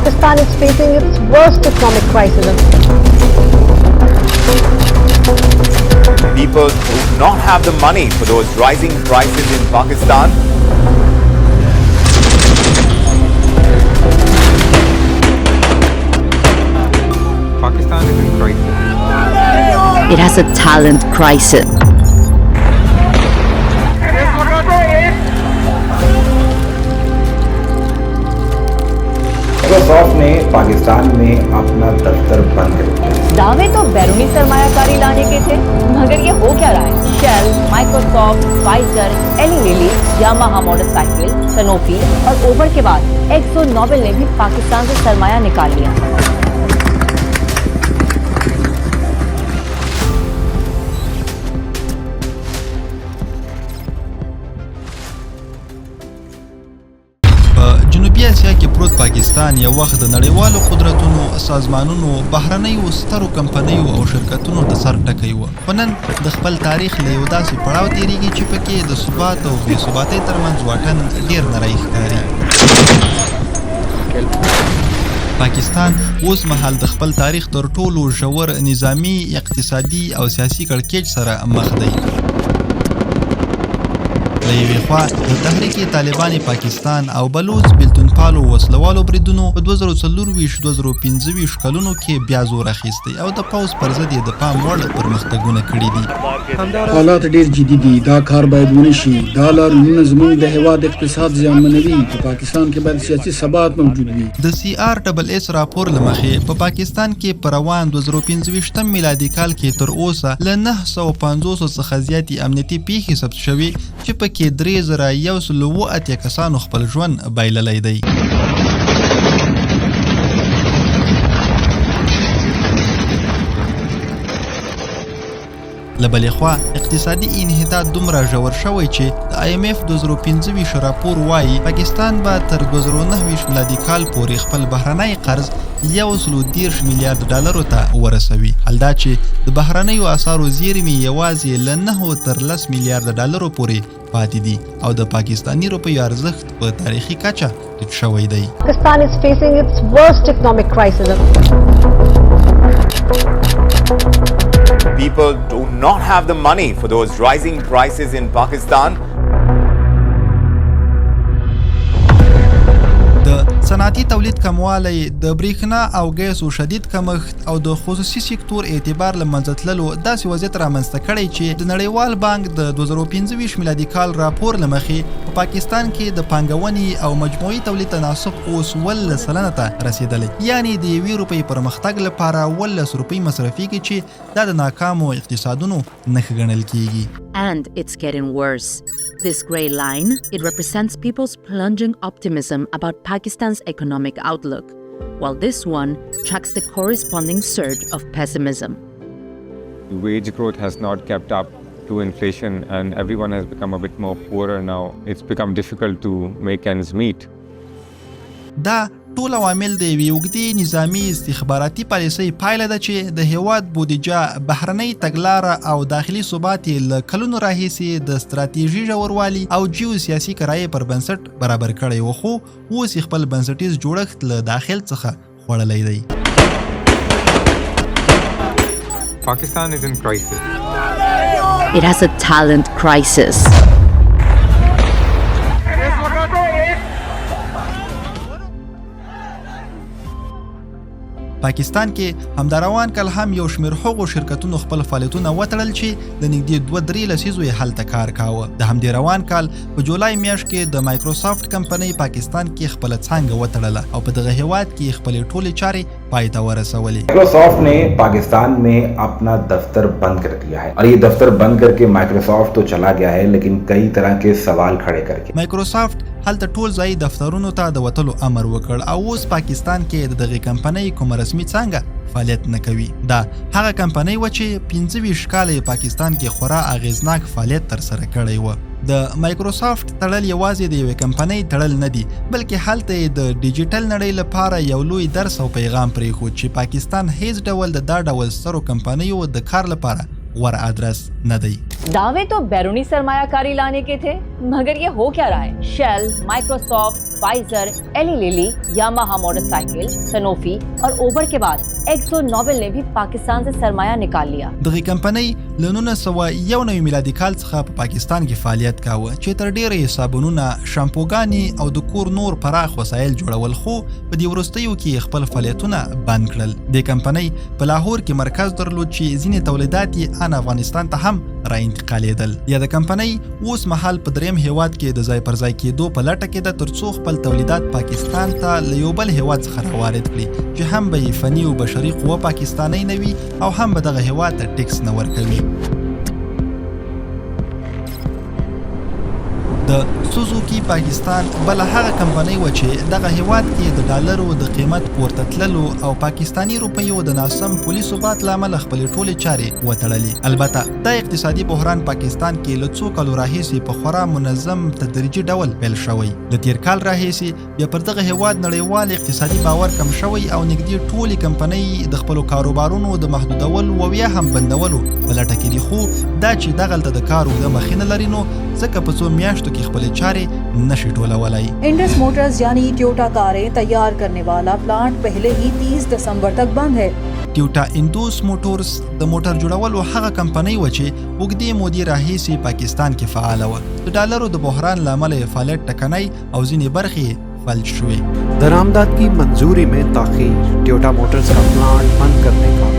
Pakistan is facing its worst economic crisis. People do not have the money for those rising prices in Pakistan. Pakistan is in crisis. It has a talent crisis. Microsoft ने पाकिस्तान में अपना दफ्तर बंद कर दिया। दावे तो बैरूनी सरमायाकारी लाने के थे, मगर ये हो क्या रहा है? Shell, Microsoft, Pfizer, Eli Lilly, Yamaha motorcycle, Sanofi और ओवर के बाद एक्सो नोबेल ने भी पाकिस्तान से सरमाया निकाल लिया। جنوبي اسیا کې پروت پاکستان یو وخت د نړیوالو قدرتونو، سازمانونو، بهرنیو سترو کمپنیو او شرکتونو د سر ټکی و. خو نن د خپل تاریخ له یو داسې پړاو تېرېږي چې پکې د ثبات او بې ثباتۍ ترمنځ واټن ډېر نری ښکاري. پاکستان اوس مهال د خپل تاریخ تر ټولو ژور نظامي، اقتصادي او سیاسي کړکېچ سره مخ دی. له یوې خوا د تحریک طالبان پاکستان او بلوچ بېلتونپالو وسلوالو بریدونو په 2024-2025 کلونو کې بیا زور اخیستی او د پوځ پر ضد یې د پام وړ پرمختګونه کړي دي. حالات ډېر جدي دي، دا کار باید ونشي. دا لاملونه زموږ د هېواد اقتصاد زیانمنوي. په پاکستان کې باید سیاسي ثبات موجود وي. د CRSS راپور له مخې په پاکستان کې په روان 2015 میلادي کال کې تر اوسه له 950 څخه زیاتې امنیتي پیښې ثبت شوي چې په کې 3187 کسانو خپل ژوند بایللی دی. له بلې خوا اقتصادي انحطاط دومره ژور شوی چې د IMF 2015 راپور وایي پاکستان به تر 2019 میلادي کال پورې خپل بهرنی قرض 130 میلیارډ ډالرو ته ورسوي. حال دا چې د بهرنیو اسعارو زیرمې یوازې له 9 تر 10 میلیارډ ډالرو پورې پاتې دي او د پاکستاني روپیو ارزښت په تاریخي کچه ټیټ شوی دی. Pakistan is facing its worst economic crisis. People do not have the money for those rising prices in Pakistan. د صنعتي تولید کموالی، د بریښنا او ګیسو شدید کمښت او د خصوصي سکتور اعتبار له منځه تللو داسې وضعیت رامنځته کړی چې د نړیوال بانک د 2015 میلادي کال راپور له مخې په پاکستان کې د پانګونې او مجموعي تولید تناسب اوس 18% ته رسیدلی، یعنی د 1 روپۍ پرمختګ لپاره 18 روپۍ مصرفېږي چې دا د ناکامو اقتصادونو نښه ګڼل کیږي. And it's getting worse. This grey line, it represents people's plunging optimism about Pakistan's economic outlook, while this one tracks the corresponding surge of pessimism. Wage growth has not kept up to inflation and everyone has become a bit more poorer now. It's become difficult to make ends meet. دا ټول عوامل د یوې اوږدې نظامي استخباراتي پالیسۍ پایله ده چې د هېواد بودیجه، بهرنۍ تګلاره او داخلي ثبات یې له کلونو راهیسې د ستراتیژي ژوروالي او جیو سیاسي کرایې پر بنسټ برابر کړی و، خو اوس یې خپل بنسټیز جوړښت له داخل څخه خوړلی دی. Pakistan is in crisis. It has a talent crisis. پاکستان کې همداروان کال هم یو شمېر هغو شرکتونو خپل فعالیتونه وتړل چې د نږدې 2-3 لسیزو یې هلته کار کاوه. د همدې روان کال په جولای میاشت کې د مایکروسافټ کمپنۍ پاکستان کې خپله څانګه وتړله او په دغه هېواد کې خپلې ټولې چارې پای ته ورسولې. مایکروسافٹ نے پاکستان میں اپنا دفتر بند کر دیا ہے اور یہ دفتر بند کر کے مایکروسافٹ تو چلا گیا ہے لیکن کئی طرح کے سوال کھڑے کر کے. مایکروسافټ هلته ټول ځایي دفترونو ته د وتلو امر وکړ او اوس پاکستان کې د دغې کمپنۍ کومه رسمي څانګه فعالیت نه کوي. دا هغه کمپنۍ و چې 25 کاله یې پاکستان کې خورا اغیزناک فعالیت ترسره کړی و. د مایکروسافټ تړل یوازې د یوې کمپنۍ تړل نه دي، بلکې هلته یې د ډیجیټل نړۍ لپاره یو لوی درس او پیغام پرېښود چې پاکستان هیڅ ډول د دا ډول سترو کمپنیو د کار لپاره غوره ادرس نه دی. दावे तो बैरूनी सरमायाकारी लाने के थे, मगर ये हो क्या रहा है? Shell, Microsoft, Pfizer, Eli Lilly, Yamaha motorcycle, Sanofi और ओबर के बाद एक्सो नोबेल ने भी पाकिस्तान से सरमाया निकाल लिया। دغه کمپنۍ له 1991 میلادي کال څخه په پاکستان کې فعالیت کاوه چې تر ډیره صابونونه، شامپوګانې او د کور نور پراخ وسایل جوړول، خو په دې وروستیو کې خپل فعالیتونه بند کړل. د کمپنۍ په لاهور کې مرکز درلود چې ځینې تولیدات یې ان افغانستان ته هم را انتقالېدل. یا د کمپنۍ اوس مهال په دریم هیواد کې د ځای پر ځای کېدو په لټه کې ده ترڅو خپل تولیدات پاکستان ته له یو بل هیواد څخه راوارد کړي چې هم به یې فني او بشري قوه پاکستانۍ نه وي او هم به دغه هیواد ته ټیکس نه ورکوي. د سوزوکي پاکستان بل هغه کمپنۍ و چې دغه هیواد کې د ډالرو د قیمت پورته تللو او پاکستاني روپیو د ناسم پولي ثبات له امله خپلې ټولې چارې وتړلې. البته دا اقتصادي بحران پاکستان کې له څو کالو راهیسې په خورا منظم تدریجي ډول پیل شوی. له تیر کال راهیسې بیا پر دغه هیواد نړیوال اقتصادي باور کم شوی او نږدې ټولې کمپنۍ د خپلو کاروبارونو د محدودولو او یا هم بندولو په لټه کې دي، خو دا چې دغلته د کار اوږده مخینه لري نو ځکه په څو میاشتو کې خپلې چارې نشي ټولولای. इंडस मोटर्स यानी ټویوټا कारें तैयार करने वाला प्लांट पहले ही 30 दिसंबर तक बंद है. ټویوټا انډوس موټورز د موټر جوړولو هغه کمپنۍ و چې اوږدې مودې راهیسې پاکستان کې فعاله وه. د ډالرو د بحران له امله یې فعالیت ټکنی او ځینې برخې فلج شوې. درآمدات کی منظوری میں تاخیر، ٹویوٹا موٹرز کا پلانٹ بند کرنے کا.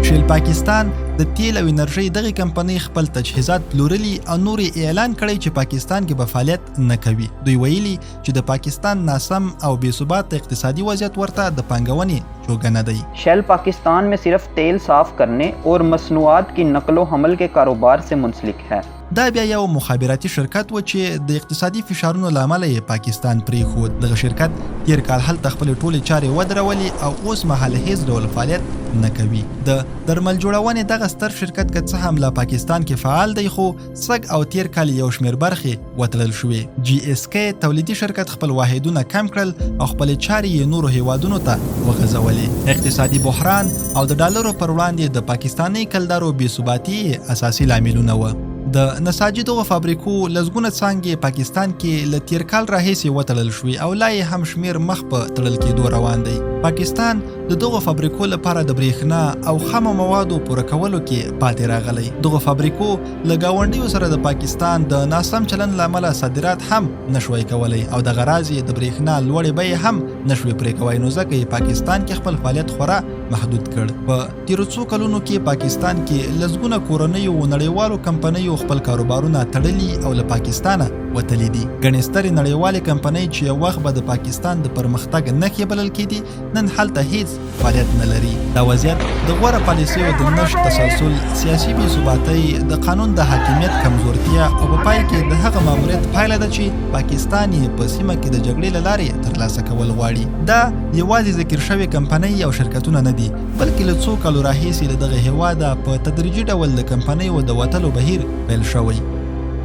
شیل پاکستان د تیل او انرژۍ دغه کمپنۍ خپل تجهیزات پلورلي او نور اعلان کړی چې پاکستان کې به فعالیت نه کوي. دوی ویلي چې د پاکستان ناسم او بې ثبات اقتصادي وضعیت ورته د پانګونې جوګه نه دی. شیل پاکستان میں صرف تیل صاف کرنے اور مصنوعات کی نقل و حمل کے کاروبار سے منسلک ہے. دا بیا یو مخابراتي شرکت و چې د اقتصادي فشارونو له امله یې پاکستان پرېښود. دغه شرکت تیر کال هلته خپلې ټولې چارې ودرولې او اوس مهال هیڅ ډول فعالیت نه کوي. د درمل جوړونې دغه ستر شرکت که څه هم له پاکستان کې فعال دی خو سږ او تیر کال یو شمېر برخې وتړل شوې. جی اس کې تولیدي شرکت خپل واحدونه کم کړل او خپلې چارې یې نورو هیوادونو ته وغځولې. اقتصادي بحران او د ډالرو پر وړاندې د پاکستاني کلدارو بې ثباتي اساسي لاملونه وه. د نساجي دغو فابریکو لسګونه څانګې پاکستان کې له تیر کال راهیسې وتړل شوې او لا یې هم شمېر مخ په تړل کېدو روان دی. پاکستان د دغو فابریکو لپاره د برېښنا او خامو موادو پوره کولو کې پاتې راغلی. دغو فابریکو له ګاونډیو سره د پاکستان د ناسم چلند له امله صادرات هم نشوی کولی او دغه راز یې د برېښنا لوړې بیې هم نشوی پرې کوی، نو ځکه یې پاکستان کې خپل فعالیت خورا محدود کړ. په تیرو څو کلونو کې پاکستان کې لسګونه کورنیو او نړیوالو کمپنیو خپل کاروبارونه تړلي او له پاکستانه وتلي دي. ګڼې سترې نړیوالې کمپنۍ چې یو وخت به د پاکستان د پرمختګ نښې بلل کېدي نن هلته هیڅ فعالیت نه لري. دا وضعیت د غوره پالیسیو د نشت تسلسل، سیاسي بې ثباتۍ، د قانون د حاکمیت کمزورتیا او په پای کې د هغه ماموریت پایله ده چې پاکستان یې په سیمه کې د جګړې له لارې ترلاسه کول غواړي. دا یوازې ذکر شوې کمپنۍ او شرکتونه نه دي بلکې له څو کالو راهیسې له دغه هېواده په تدریجي ډول د کمپنیو د وتلو بهیر پیل شوی.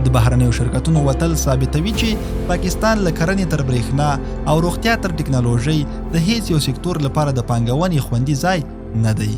د بهرنیو شرکتونو وتل ثابتوي چې پاکستان له کرنې تر برېښنا او روغتیا تر ټکنالوژۍ د هیڅ یو سکتور لپاره د پانګونې خوندي ځای نه دی.